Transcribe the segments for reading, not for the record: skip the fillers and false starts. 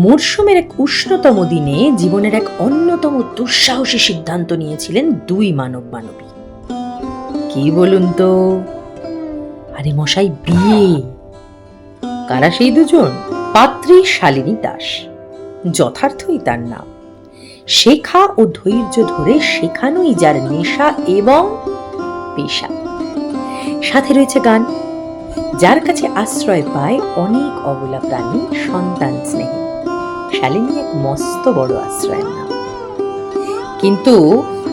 মরশুমের এক উষ্ণতম দিনে জীবনের এক অন্যতম দুঃসাহসী সিদ্ধান্ত নিয়েছিলেন দুই মানব মানবী। কি বলুন তো? আরে মশাই, বিয়ে। কারা সেই দুজন? পাত্রী শালিনী দাস, যথার্থই তার নাম। শেখা ও ধৈর্য ধরে শেখানোই যার নেশা এবং পেশা। সাথে রয়েছে গান, যার কাছে আশ্রয় পায় অনেক অবলা প্রাণী সন্তান স্নেহে। শালিনী এক মস্ত বড় আশ্রয়ের নাম। কিন্তু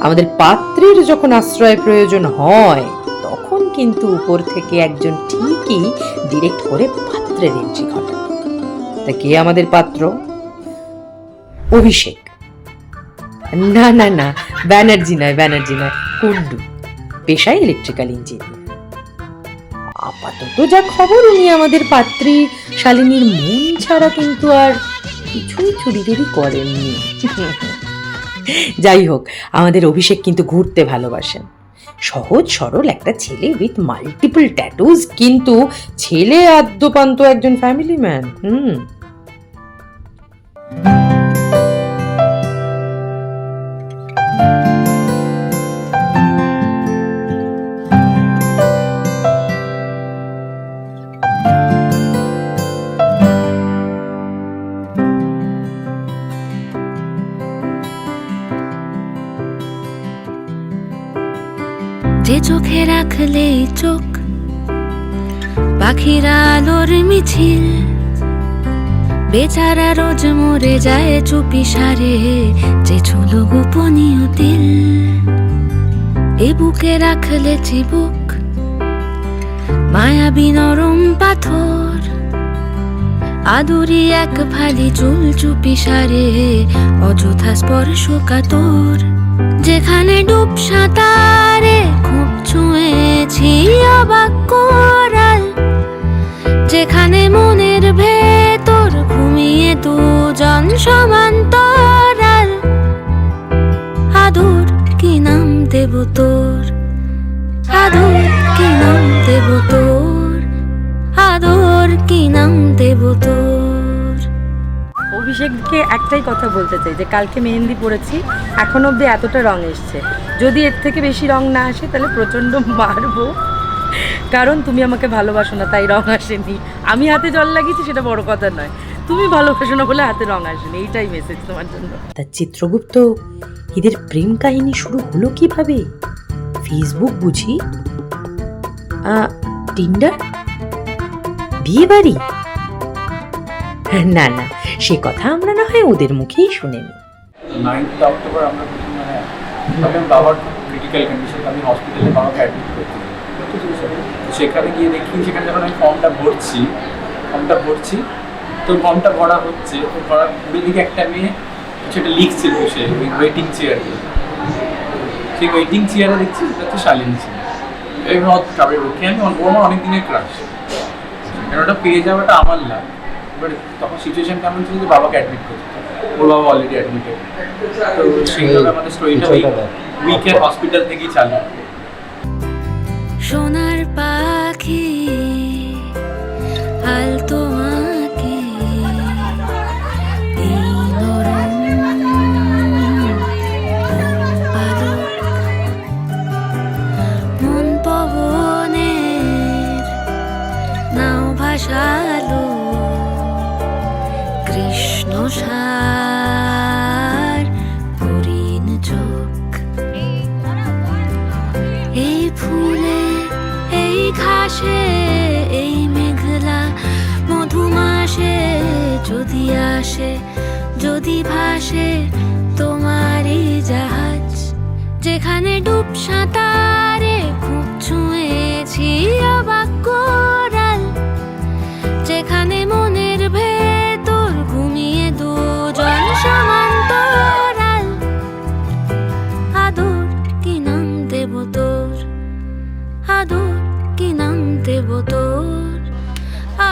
আমাদের পাত্রীর যখন আশ্রয় প্রয়োজন হয়, তখন কিন্তু উপর থেকে একজন ঠিকই ডিরেক্ট করে পাত্রের এন্ট্রি ঘটায়। তা কে আমাদের পাত্র? অভিষেক। না না না, ব্যানার্জি নয়, কুন্ডু, পেশায় ইলেকট্রিক্যাল ইঞ্জিনিয়ার। আপাতত যা খবর, উনি আমাদের পাত্রী শালিনীর মন ছাড়া কিন্তু আর কিছুই চুরি করেননি। যাই হোক, আমাদের অভিষেক কিন্তু ঘুরতে ভালোবাসেন। সহজ সরল একটা ছেলে উইথ মাল্টিপল ট্যাটুজ, কিন্তু ছেলে আদ্যপান্ত একজন ফ্যামিলি ম্যান। যে চোখে রাখলে চোখ পাখিরা আলোর মিছিল, বেচারা রোজ মরে যায় চুপি সারে, যে ছুলো গোপনীয় দিল। এ বুকে রাখলে চিবুক মায়াবী নরম পাথর, আদুরি এক ফালি চুল চুপি সারে, অযথা স্পর্শ কাতর। যেখানে ডুব সাঁতারে খুব ছুঁয়েছি অবাক কোরাল, যেখানে মনের ভেতর ঘুমিয়ে দুজন সমান্তরাল। আদর কি নাম দেব তোর, আদর কি নাম দেব তোর, আদর কি নাম দেব তোর। অভিষেককে একটাই কথা বলতে চাই যে কালকে মেহেন্দি পড়েছি, এখন অবধি এতটা রং এসছে। যদি এর থেকে বেশি রং না আসে তাহলে প্রচণ্ড মারবো, কারণ তুমি আমাকে ভালোবাসো না তাই রং আসেনি। আমি হাতে জল লাগিয়েছি সেটা বড় কথা নয়, তুমি ভালোবাসো না বলে হাতে রং আসেনি, এইটাই মেসেজ তোমার জন্য। তার চিত্রগুপ্ত, এদের প্রেম কাহিনী শুরু হলো কিভাবে? ফেসবুক বুঝি? টিন্ডার? বিয়ে বাড়ি? না না, সে কথা আমরা না হয় ওদের মুখেই শুনে নিই। 9th অক্টোবর আমরা বাবার ক্রিটিক্যাল কন্ডিশন, আমি হসপিটালে বাবাকে অ্যাডমিট করছি। সেখানে গিয়ে দেখি, সেখানে যখন আমি ফর্মটা ভরছি তো ফর্মটা ভরা হচ্ছে, তো ভরার ঘুরে দিকে একটা মেয়ে সেটা লিখছে বসে ওই ওয়েটিং চেয়ারে। সেই ওয়েটিং চেয়ারে দেখছি সেটা হচ্ছে শালিনী ছিল। এবার কাবের পক্ষে আমি আমার অনেক দিনের ক্রাশ, কারণ ওটা পেয়ে যাওয়াটা আমার লাভ। এবার তখন সিচুয়েশন কেমন ছিল যে বাবাকে অ্যাডমিট করতে, ওর বাবা অলরেডি অ্যাডমিটেড। তো সেইভাবে আমাদের স্টোরিটা উইকের হসপিটাল থেকেই চালু। সোনার পাখি আলতো আঁকে এই নরম পালক, মন পবনের নাও ভাসালো কৃষ্ণ সার হরিণ চোখ। এই ফুলে, এই ঘাসে, এই মেঘলা মধুমাসে যদি আসে, যদি ভাসে তোমারই জাহাজ, যেখানে ডুব সাঁতারে খুব ছুঁয়েছি অবাক কোরাল, যেখানে মনের ভেতর ঘুমিয়ে দুজন সমান্তরাল। আদর কি নাম দেব তোর, আদর কি নাম দেব তোর,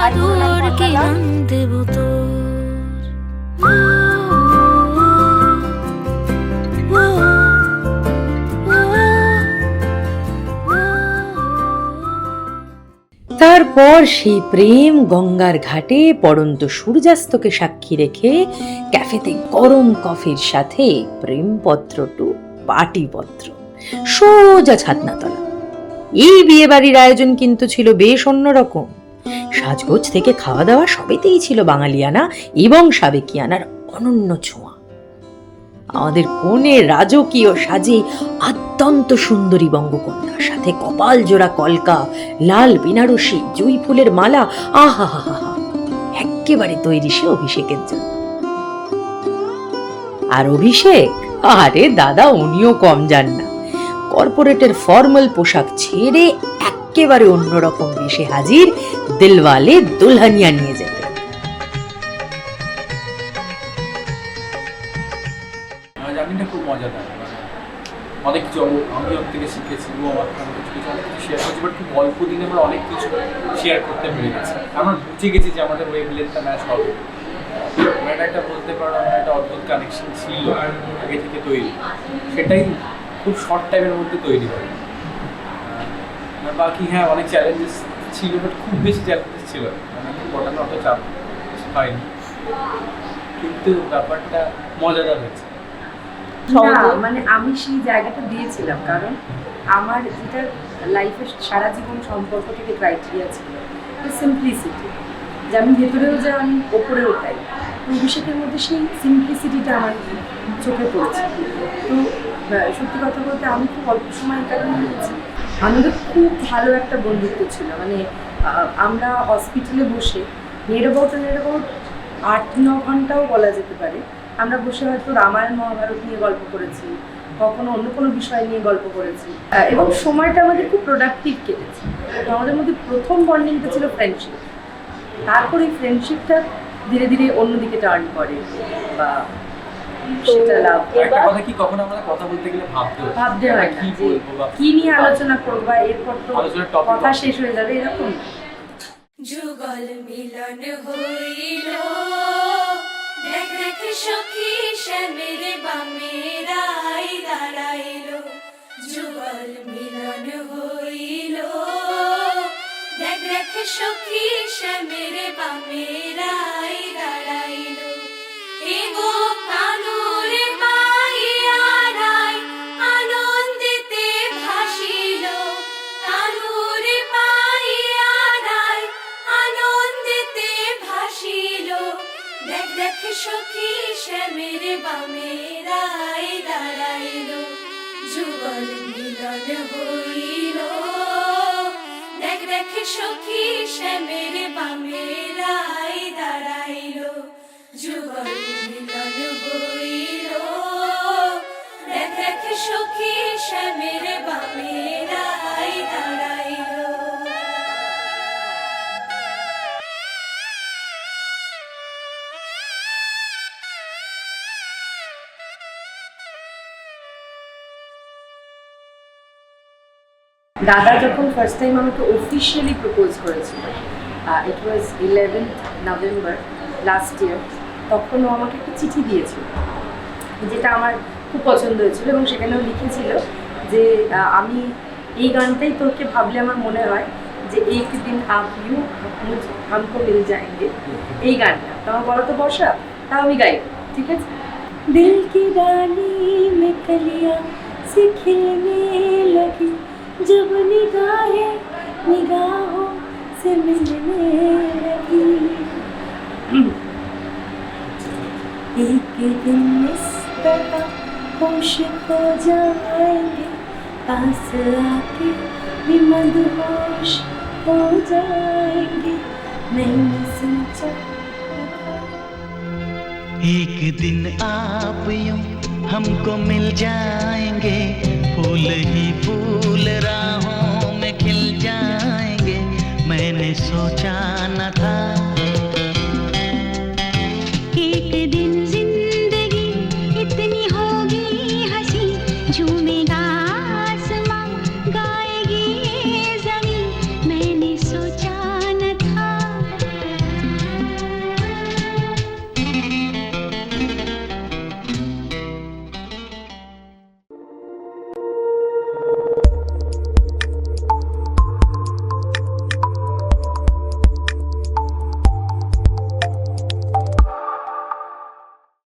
আদর কি নাম দেব তোর। তারপর সেই প্রেম গঙ্গার ঘাটে পড়ন্ত সূর্যাস্তকে সাক্ষী রেখে ক্যাফেতে গরম কফির সাথে প্রেমপত্রটু পাটিপত্র সোজা ছাতনাতলা। এই বিয়ে বাড়ির আয়োজন কিন্তু ছিল বেশ অন্যরকম। সাজগোজ থেকে খাওয়া দাওয়া সবেতেই ছিল বাঙালিয়ানা এবং সাবেকিয়ানার অনন্য ছোঁয়া। আমাদের কোণে রাজকীয় সাজে অত্যন্ত সুন্দরী বঙ্গকন্যা, সাথে কপাল জোড়া কলকা, লাল বেনারসি, জুঁই ফুলের মালা, আহা হা হা, একেবারে তৈরি সে অভিষেকের জন্য। আর অভিষেক, আরে দাদা উনিও কম যান না। কর্পোরেটের ফর্মাল পোশাক ছেড়ে একেবারে অন্যরকম বেশে হাজির, দিলওয়ালে দুলহানিয়া নিয়ে যেতে। জার্নিটা খুব মজাদার, অনেক কিছু আমি ওর থেকে শিখেছি, ও আমার কিছু কিছু অনেক কিছু শেয়ার করছি, বাট খুব অল্প দিনে আমরা অনেক কিছু শেয়ার করতে পেরে গেছি। আমরা বুঝে গেছি যে আমাদের ওয়েভলেন্থটা ম্যাচ হবে। এটা একটা বলতে পারো আমার একটা অদ্ভুত কানেকশন ছিল আগে থেকে তৈরি, সেটাই খুব শর্ট টাইমের মধ্যে তৈরি হয়। বাকি হ্যাঁ অনেক চ্যালেঞ্জেস ছিল, বাট খুব বেশি চ্যালেঞ্জেস ছিল না, পড়ানো অত চাপ হয়নি, কিন্তু ব্যাপারটা মজাদার হয়েছে। মানে আমি সেই জায়গাটা দিয়েছিলাম, কারণ আমার যেটা লাইফে সারা জীবন সম্পর্ক থেকে ক্রাইটেরিয়া ছিল সিম্পলিসিটি, যে আমি ভেতরেও যাই আমি ওপরেও তাই। তো অভিষেকের মধ্যে সেই সিম্পলিসিটিটা আমার চোখে পড়েছে। তো সত্যি কথা বলতে আমি খুব অল্প সময়ের কারণে বলছি, আমাদের খুব ভালো একটা বন্ধুত্ব ছিল। মানে আমরা হসপিটালে বসে নিয়ার অ্যাবাউট 8-9 ঘন্টাও বলা যেতে পারে আমরা বসে হয়তো রামায়ণ মহাভারত নিয়ে গল্প করেছি, কখনো অন্য কোনো বিষয় নিয়ে গল্প করেছি, এবং সময়টা আমাদের খুব প্রোডাক্টিভ কেটেছে। তো আমাদের মধ্যে প্রথম বন্ডিংটা ছিল ফ্রেন্ডশিপ, তারপর এই ফ্রেন্ডশিপটা ধীরে ধীরে অন্যদিকে টার্ন করে বা সেটা লাভ। একটা কথা কি, কখনো আমাদের কথা বলতে গেলে ভাবতে হয় না যে কি নিয়ে আলোচনা করবো, এরপর তো কথা শেষ হয়ে যাবে, এরকম। যুগল মিলন হইল, দেখ দেখ সখী শ্যামের বামে রাই দাঁড়াইল। যুগল মিলন হইল, দেখ দেখ সখী শ্যামের বামে রাই দাঁড়াইল। এগো কানুরে মাইয়া রাই আনন্দেতে ভাসিল, কানুরে মাইয়া রাই আনন্দেতে ভাসিল। দেখ দেখ সখী শ্যামের বামে রাই দাঁড়াইল। যুগল মিলন হইল, দেখ দেখ সখী শ্যামের বামে রাই দাঁড়াইল। যুগল মিলন হইল, দেখ দেখ সখী শ্যামের বামে রাই দাঁড়াইল। দাদা যখন ফার্স্ট টাইম আমাকে অফিসিয়ালি প্রপোজ করেছিল, ইট ওয়াজ 11th নভেম্বর লাস্ট ইয়ার, তখন ও আমাকে একটা চিঠি দিয়েছিল যেটা আমার খুব পছন্দ হয়েছিল, এবং সেখানেও লিখেছিল যে আমি এই গানটাই তোকে ভাবলে আমার মনে হয় যে এক দিন আপ ইউ হামকো মিল যায়েঙ্গে, এই গানটা। তো আমার বলো তো বর্ষা, তা আমি গাই, ঠিক আছে? দিল কি ডালি মে কলিয়াঁ সে খিলনে লগি, जब निगाहें निगाहों से मिलने लगी, एक दिन इस तरह होश खो जाएंगे, पास आके भी मदहोश हो जाएंगे, मैंने सोचा एक दिन आप यूं हमको मिल जाएंगे, फूल ही फूल राहों में खिल जाएंगे, मैंने सोचा न था